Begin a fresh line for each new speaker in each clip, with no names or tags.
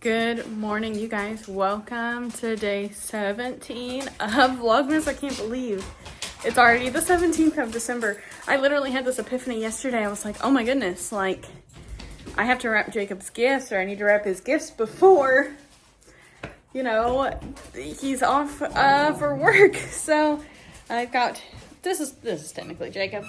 Good morning, you guys. Welcome to day 17 of Vlogmas. I can't believe it's already the 17th of December. I literally had this epiphany yesterday. I was like, oh my goodness, like, I have to wrap Jacob's gifts, or I need to wrap his gifts before, you know, he's off for work. So I've got, this is technically Jacob's,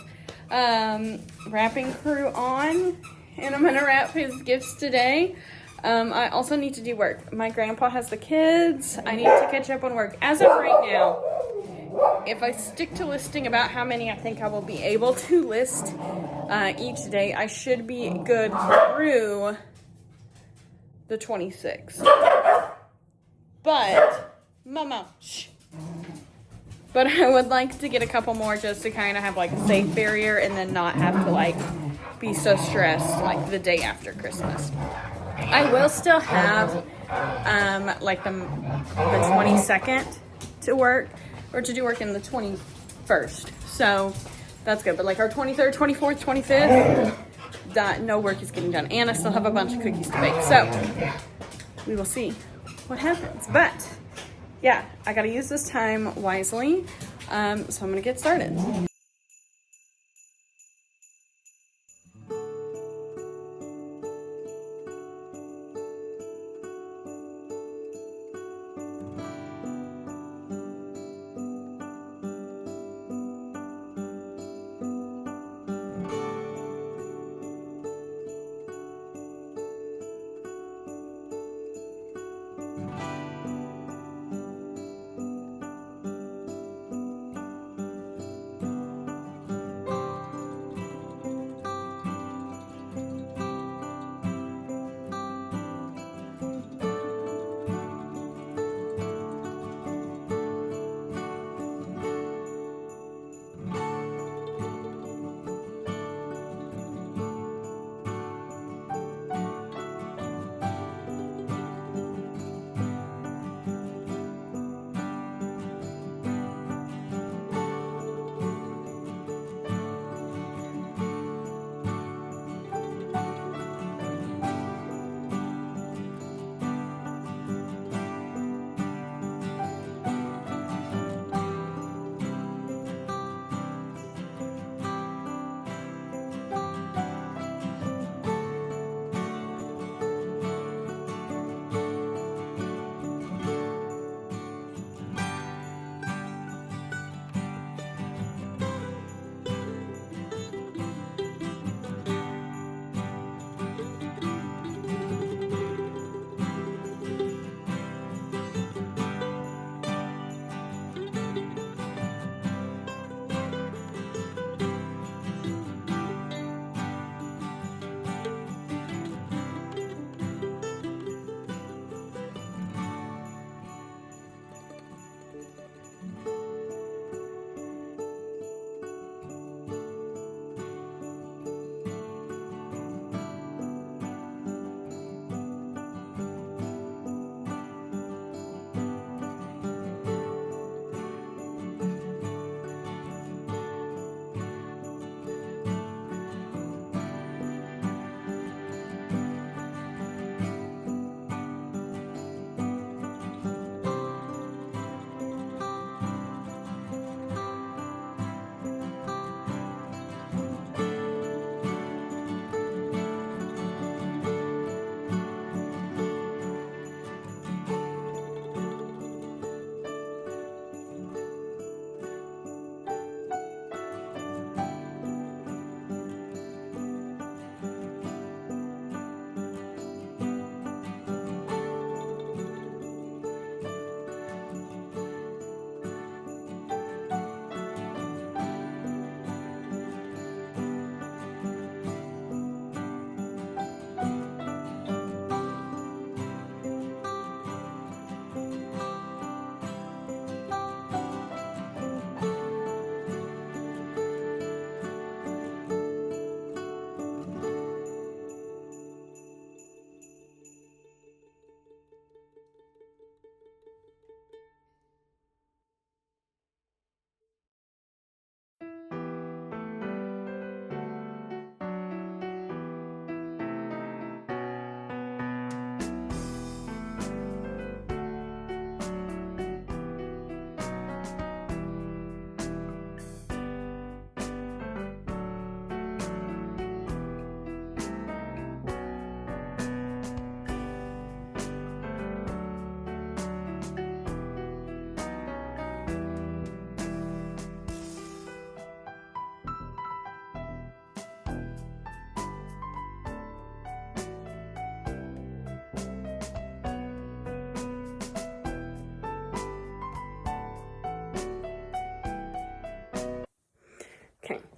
wrapping crew on, and I'm gonna wrap his gifts today. I also need to do work. My grandpa has the kids. I need to catch up on work. As of right now, if I stick to listing about how many I think I will be able to list each day, I should be good through the 26th. But, Mama, shh. But I would like to get a couple more just to kind of have like a safe barrier and then not have to like be so stressed like the day after Christmas. I will still have like the 22nd to work, or to do work in the 21st. So that's good. But like our 23rd, 24th, 25th, no work is getting done. And I still have a bunch of cookies to bake. So we will see what happens. But yeah, I got to use this time wisely. So I'm going to get started.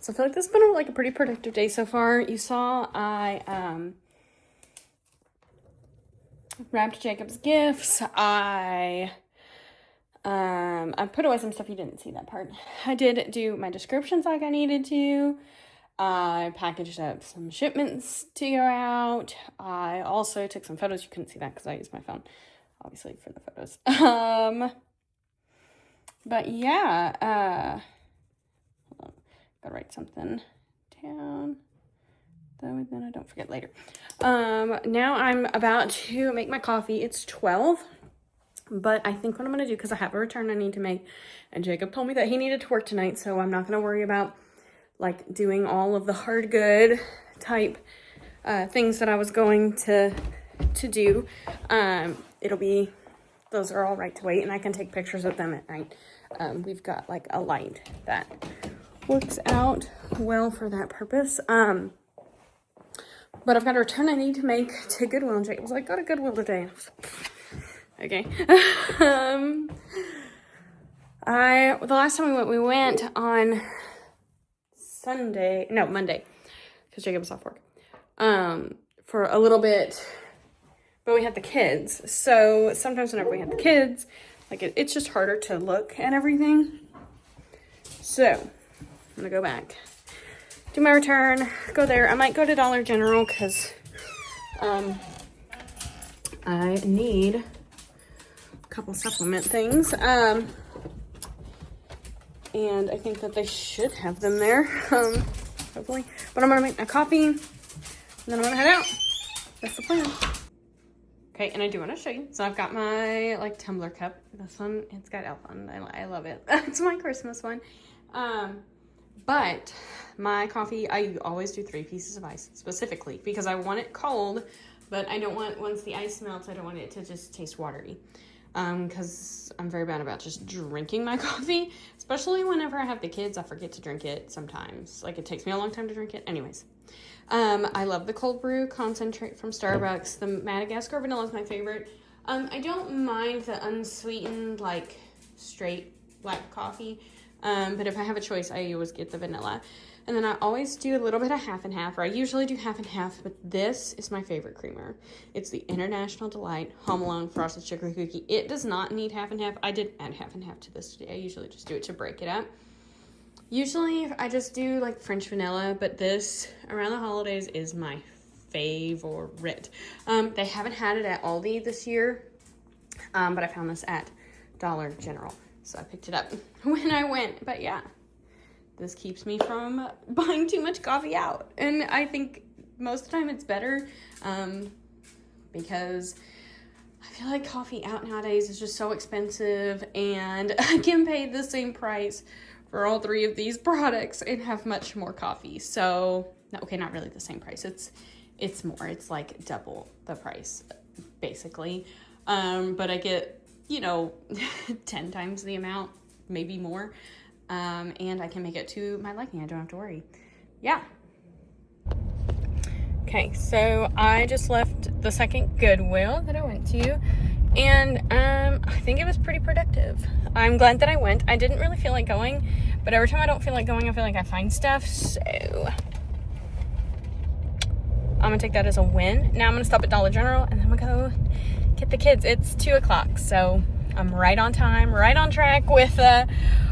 So I feel like this has been like a pretty productive day so far. You saw I wrapped Jacob's gifts. I put away some stuff. You didn't see that part. I did do my descriptions like I needed to. I packaged up some shipments to go out. I also took some photos. You couldn't see that because I used my phone, obviously, for the photos. But yeah, hold on. Gotta write something down, though then I don't forget later. Now I'm about to make my coffee. It's 12, but I think what I'm gonna do, because I have a return I need to make, and Jacob told me that he needed to work tonight, so I'm not gonna worry about like doing all of the hard good type things that I was going to do. It'll be, those are all right to wait, and I can take pictures of them at night. We've got like a light that works out well for that purpose. But I've got a return I need to make to Goodwill, and Jake was like, go to Goodwill today. Okay. The last time we went on Monday, because Jacob was off work, for a little bit, but we had the kids, so sometimes whenever we have the kids, like it's just harder to look at everything. So I'm gonna go back, do my return, go there. I might go to Dollar General because I need a couple supplement things, and I think that they should have them there, hopefully. But I'm gonna make my coffee, and then I'm gonna head out. That's the plan. Okay, and I do want to show you. So I've got my like tumbler cup. This one, it's got elf on it. I love it. It's my Christmas one. But my coffee, I always do 3 pieces of ice specifically because I want it cold, but I don't want, once the ice melts, I don't want it to just taste watery. Because I'm very bad about just drinking my coffee, especially whenever I have the kids. I forget to drink it sometimes. Like, it takes me a long time to drink it. Anyways, I love the cold brew concentrate from Starbucks. The Madagascar vanilla is my favorite. I don't mind the unsweetened, like, straight black coffee. But if I have a choice, I always get the vanilla. And then I always do a little bit of half and half, or I usually do half and half, but this is my favorite creamer. It's the International Delight Home Alone Frosted Sugar Cookie. It does not need half and half. I did add half and half to this today. I usually just do it to break it up. Usually I just do like French vanilla, but this around the holidays is my favorite. They haven't had it at Aldi this year, but I found this at Dollar General, so I picked it up when I went. But yeah, this keeps me from buying too much coffee out, and I think most of the time it's better, because I feel like coffee out nowadays is just so expensive, and I can pay the same price for all 3 of these products and have much more coffee. So, okay, not really the same price. It's more. It's like double the price, basically. But I get, 10 times the amount, maybe more. And I can make it to my liking. I don't have to worry. Yeah. Okay, so I just left the second Goodwill that I went to, and I think it was pretty productive. I'm glad that I went. I didn't really feel like going, but every time I don't feel like going, I feel like I find stuff, so I'm gonna take that as a win. Now I'm gonna stop at Dollar General, and then I'm gonna go get the kids. It's 2 o'clock, so I'm right on time, right on track with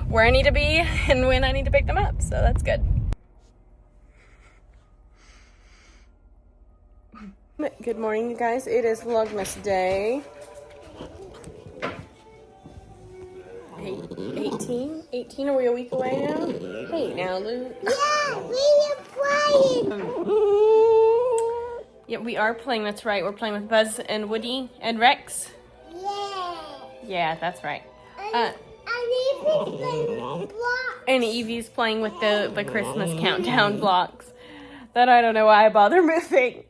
where I need to be and when I need to pick them up, so that's good. Good morning, you guys. It is Vlogmas day 18. Are we a week away now? Hey, now, Luke.
Yeah, we are playing.
Yeah, we are playing. That's right. We're playing with Buzz and Woody and Rex.
Yeah.
Yeah, that's right.
And Evie's playing blocks.
And Evie's playing with the Christmas countdown blocks that I don't know why I bother moving.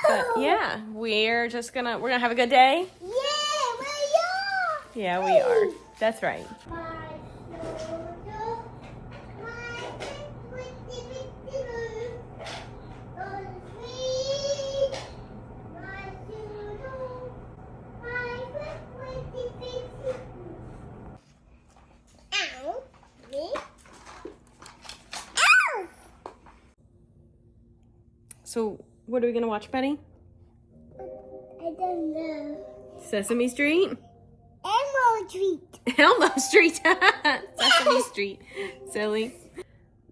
But yeah, we're gonna have a good day.
Yeah, we are.
Yeah, we are. That's right. So, what are we gonna watch, Betty?
I don't know.
Sesame Street?
Elmo treat.
Elmo Street. Sesame Street. Silly.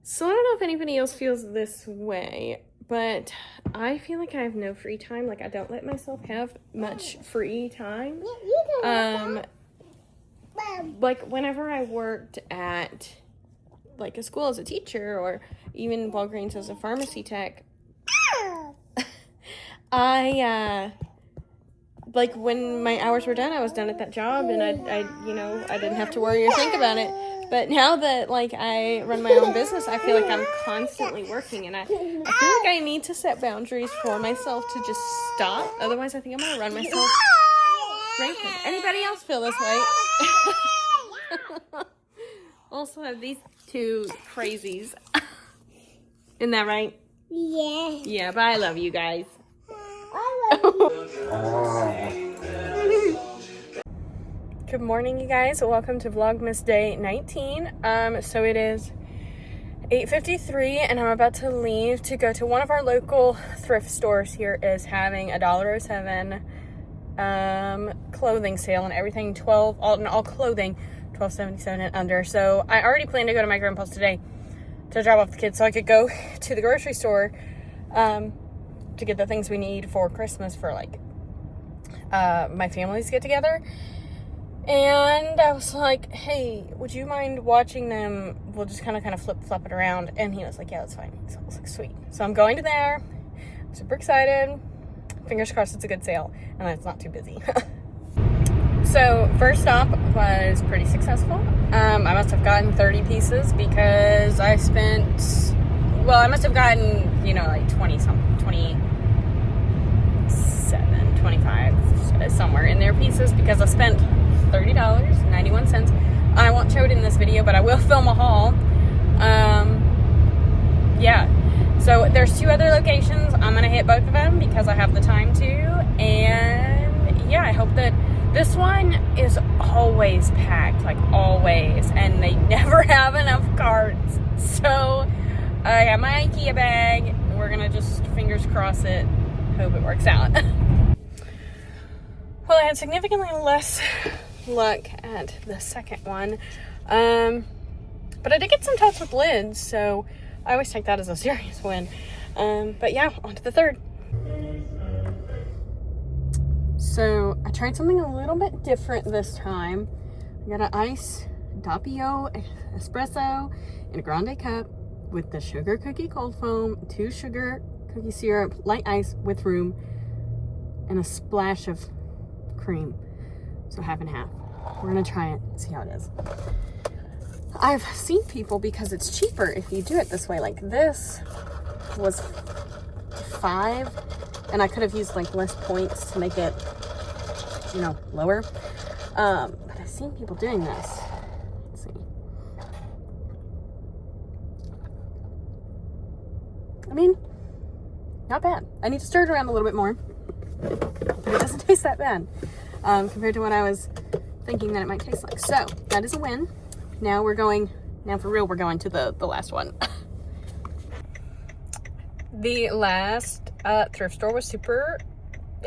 So I don't know if anybody else feels this way, but I feel like I have no free time. Like I don't let myself have much free time.
You don't
Like whenever I worked at like a school as a teacher or even Walgreens as a pharmacy tech, I like when my hours were done, I was done at that job and I didn't have to worry or think about it. But now that like I run my own business, I feel like I'm constantly working and I feel like I need to set boundaries for myself to just stop. Otherwise I think I'm gonna run myself rampant. Anybody else feel this way? Also have these two crazies. Isn't that right?
Yeah.
Yeah, but I love you guys.
I love you.
Good morning, you guys. Welcome to Vlogmas Day 19. So it is 8:53 and I'm about to leave to go to one of our local thrift stores. Here is having a $1.07 clothing sale and everything, all clothing $12.77 and under. So I already planned to go to my grandpa's today to drop off the kids so I could go to the grocery store to get the things we need for Christmas for like my family's get together. And I was like, hey, would you mind watching them? We'll just kind of flip it around. And he was like, yeah, that's fine. So I was like, sweet. So I'm going to there. I'm super excited. Fingers crossed it's a good sale and that it's not too busy. So first stop was pretty successful. I must have gotten 30 pieces because I must have gotten, like 20-something, 27, 25, somewhere in there pieces because I spent $30.91. I won't show it in this video, but I will film a haul. Yeah. So there's 2 other locations. I'm going to hit both of them because I have the time to. And yeah, I hope that this one is always packed, like always. And they never have enough carts. So I got my IKEA bag. We're going to just fingers cross it. Hope it works out. Well, I had significantly less luck at the second one. But I did get some totes with lids, so I always take that as a serious win. But yeah, on to the third. So I tried something a little bit different this time. I got an iced Doppio espresso in a grande cup with the sugar cookie cold foam, 2 sugar cookie syrup, light ice with room, and a splash of cream. So half and half. We're gonna try it, see how it is. I've seen people, because it's cheaper if you do it this way. Like this was $5 and I could have used like less points to make it, lower. But I've seen people doing this. Let's see. I mean, not bad. I need to stir it around a little bit more, but it doesn't taste that bad compared to what I was thinking that it might taste like. So that is a win. Now for real, we're going to the last one. The last thrift store was super.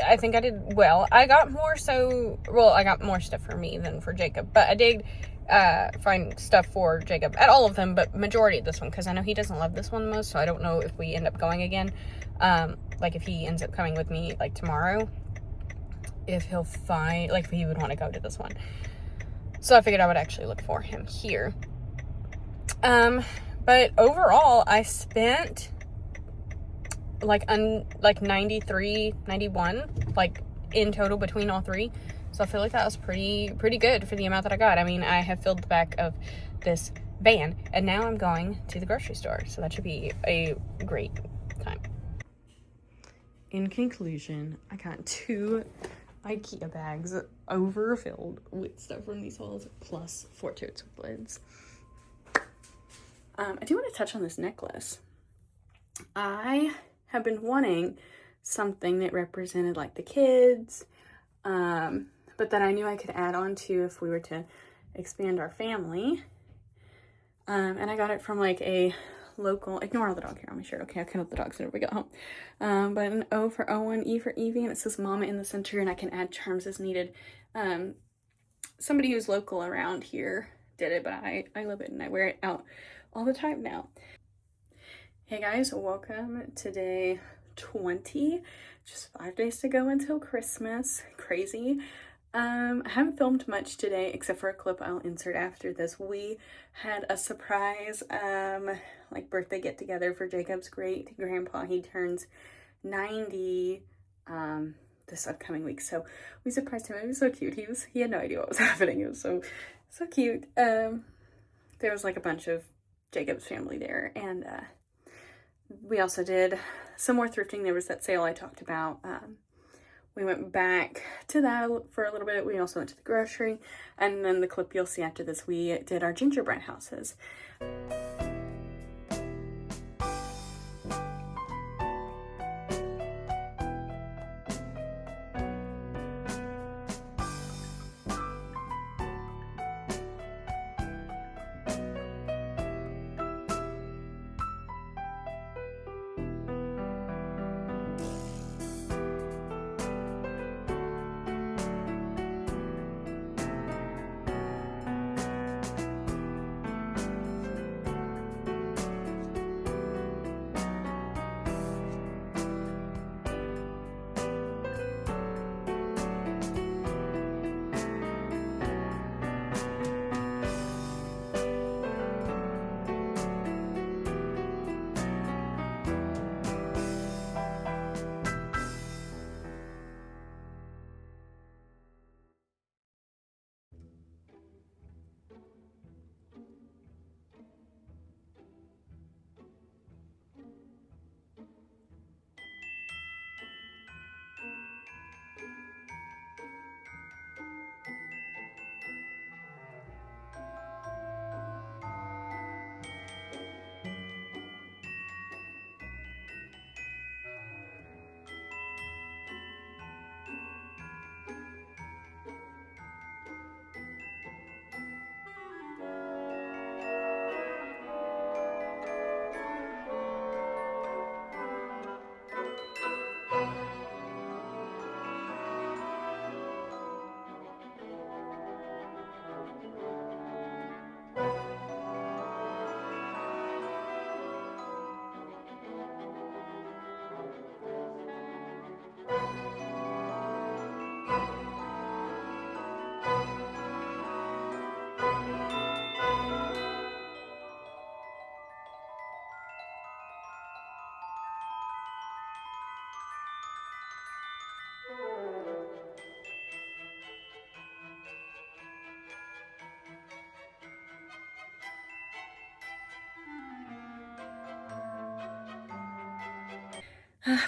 I think I did well. I got more stuff for me than for Jacob, but I did find stuff for Jacob at all of them, but majority of this one, because I know he doesn't love this one the most, so I don't know if we end up going again. Like if he ends up coming with me like tomorrow, if he would want to go to this one. So I figured I would actually look for him here. But overall I spent like 93, 91, like in total between all 3. So I feel like that was pretty good for the amount that I got. I mean, I have filled the back of this van and now I'm going to the grocery store. So that should be a great time. In conclusion, I got 2 IKEA bags overfilled with stuff from these hauls, plus 4 totes with lids. I do want to touch on this necklace. I have been wanting something that represented like the kids, but that I knew I could add on to if we were to expand our family. And I got it from like a local, ignore all the dog hair on my shirt, okay, I'll count the dogs whenever we get home. But an O for Owen, E for Evie, and it says Mama in the center, and I can add charms as needed. Somebody who's local around here did it, but I love it and I wear it out all the time now. Hey guys, welcome to day 20. Just 5 days to go until Christmas. Crazy. I haven't filmed much today except for a clip I'll insert after this. We had a surprise like birthday get together for Jacob's great grandpa. He turns 90 this upcoming week, so we surprised him. It was so cute. He had no idea what was happening. It was so cute. There was like a bunch of Jacob's family there, and we also did some more thrifting. There was that sale I talked about. We went back to that for a little bit. We also went to the grocery, and then the clip you'll see after this, we did our gingerbread houses.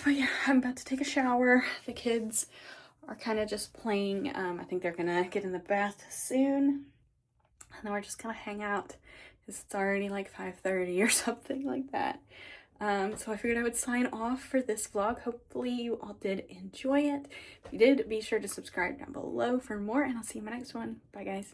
But yeah, I'm about to take a shower. The kids are kind of just playing. I think they're gonna get in the bath soon. And then we're just gonna hang out because it's already like 5:30 or something like that. So I figured I would sign off for this vlog. Hopefully you all did enjoy it. If you did, be sure to subscribe down below for more, and I'll see you in my next one. Bye guys.